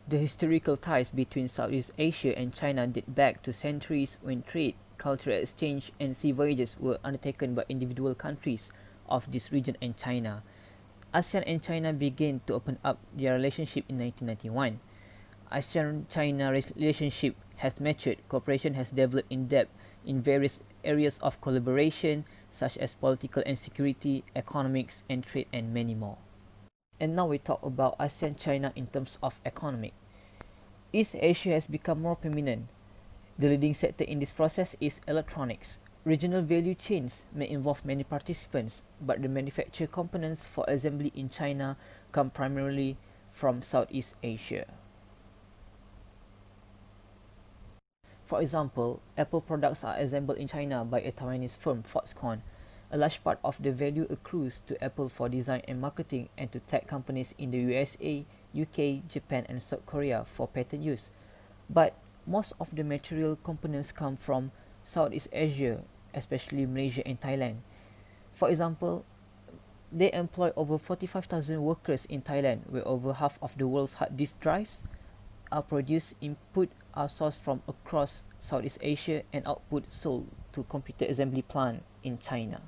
The historical ties between Southeast Asia and China date back to centuries when trade, cultural exchange, and sea voyages were undertaken by individual countries of this region and China. ASEAN and China began to open up their relationship in 1991. ASEAN-China relationship has matured, cooperation has developed in depth in various areas of collaboration such as political and security, economics and trade and many more. And now we talk about ASEAN-China in terms of economic. East Asia has become more prominent. The leading sector in this process is electronics. Regional value chains may involve many participants, but the manufactured components for assembly in China come primarily from Southeast Asia. For example, Apple products are assembled in China by a Taiwanese firm, Foxconn. A large part of the value accrues to Apple for design and marketing and to tech companies in the USA, UK, Japan and South Korea for patent use. But most of the material components come from Southeast Asia, especially Malaysia and Thailand. For example, they employ over 45,000 workers in Thailand, where over half of the world's hard disk drives are produced. Input are sourced from across Southeast Asia and output sold to computer assembly plant in China.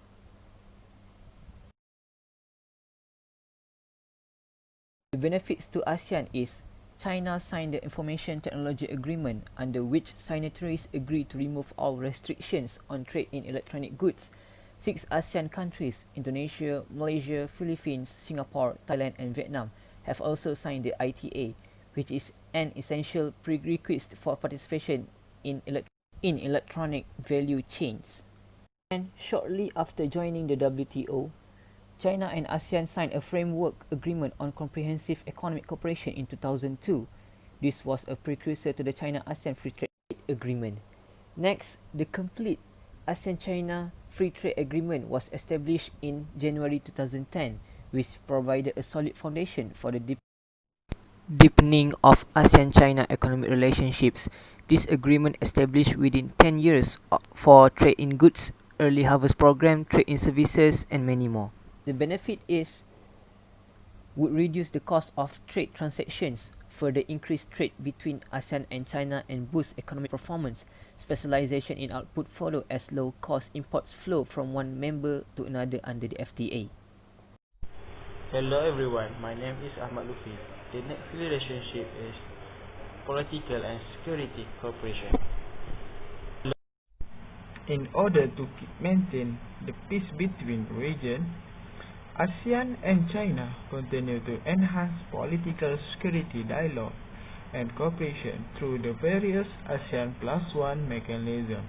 The benefits to ASEAN is China signed the Information Technology Agreement, under which signatories agree to remove all restrictions on trade in electronic goods. 6 ASEAN countries, Indonesia, Malaysia, Philippines, Singapore, Thailand and Vietnam, have also signed the ITA, which is an essential prerequisite for participation in electronic value chains. And shortly after joining the WTO, China and ASEAN signed a framework agreement on comprehensive economic cooperation in 2002. This was a precursor to the China-ASEAN Free Trade Agreement. Next, the complete ASEAN-China Free Trade Agreement was established in January 2010, which provided a solid foundation for the deepening of ASEAN-China economic relationships. This agreement established within 10 years for trade in goods, early harvest program, trade in services, and many more. The benefit would reduce the cost of trade transactions, further increase trade between ASEAN and China, and boost economic performance. Specialization in output follow as low-cost imports flow from one member to another under the FTA. Hello everyone, my name is Ahmad Lufi. The next relationship is political and security cooperation. In order to maintain the peace between the region, ASEAN and China continue to enhance political security dialogue and cooperation through the various ASEAN Plus One mechanisms,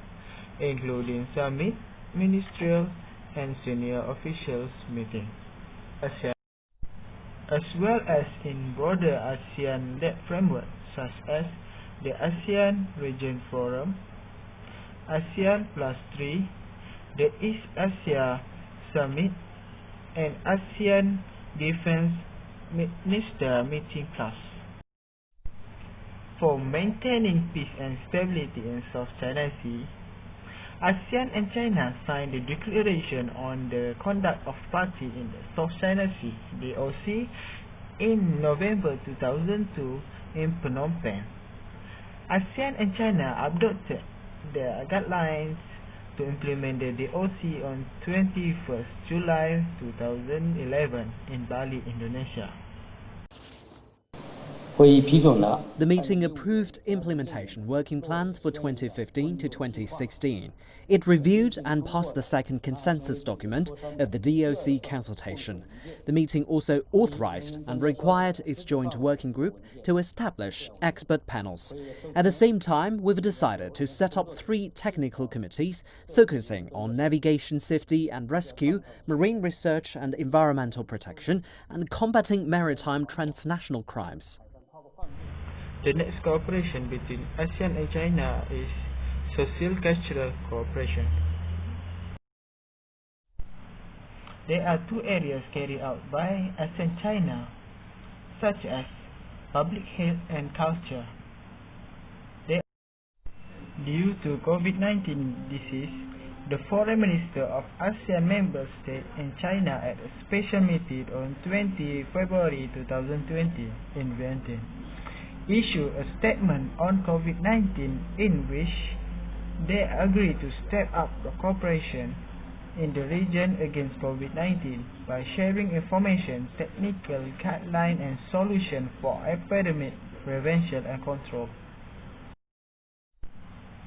including summit, ministerial, and senior officials meetings, as well as in broader ASEAN-led frameworks such as the ASEAN Region Forum, ASEAN Plus 3, the East Asia Summit, and ASEAN Defense Minister Meeting Plus. For maintaining peace and stability in South China Sea, ASEAN and China signed the Declaration on the Conduct of Party in the South China Sea (DOC) in November 2002 in Phnom Penh. ASEAN and China adopted the guidelines to implement the DOC on 21st July 2011 in Bali, Indonesia. The meeting approved implementation working plans for 2015 to 2016. It reviewed and passed the second consensus document of the DOC consultation. The meeting also authorized and required its joint working group to establish expert panels. At the same time, we've decided to set up 3 technical committees focusing on navigation safety and rescue, marine research and environmental protection, and combating maritime transnational crimes. The next cooperation between ASEAN and China is social-cultural cooperation. There are 2 areas carried out by ASEAN-China, such as public health and culture. Due to COVID-19 disease, the foreign minister of ASEAN member states in China at a special meeting on 20 February 2020 in Vientiane issued a statement on COVID-19 in which they agreed to step up the cooperation in the region against COVID-19 by sharing information, technical guidelines and solutions for epidemic prevention and control.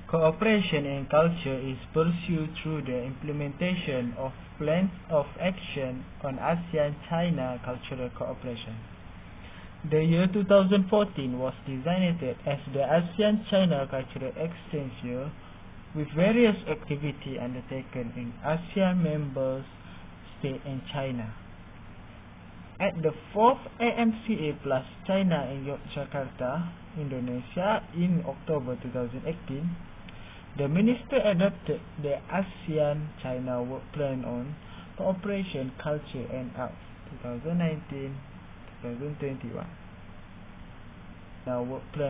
Cooperation in culture is pursued through the implementation of plans of action on ASEAN-China cultural cooperation. The year 2014 was designated as the ASEAN-China Cultural Exchange Year, with various activities undertaken in ASEAN member states and China. At the 4th AMCA Plus China in Yogyakarta, Indonesia in October 2018, the Minister adopted the ASEAN-China Work Plan on Cooperation, Culture and Arts 2019-2021. Work Plan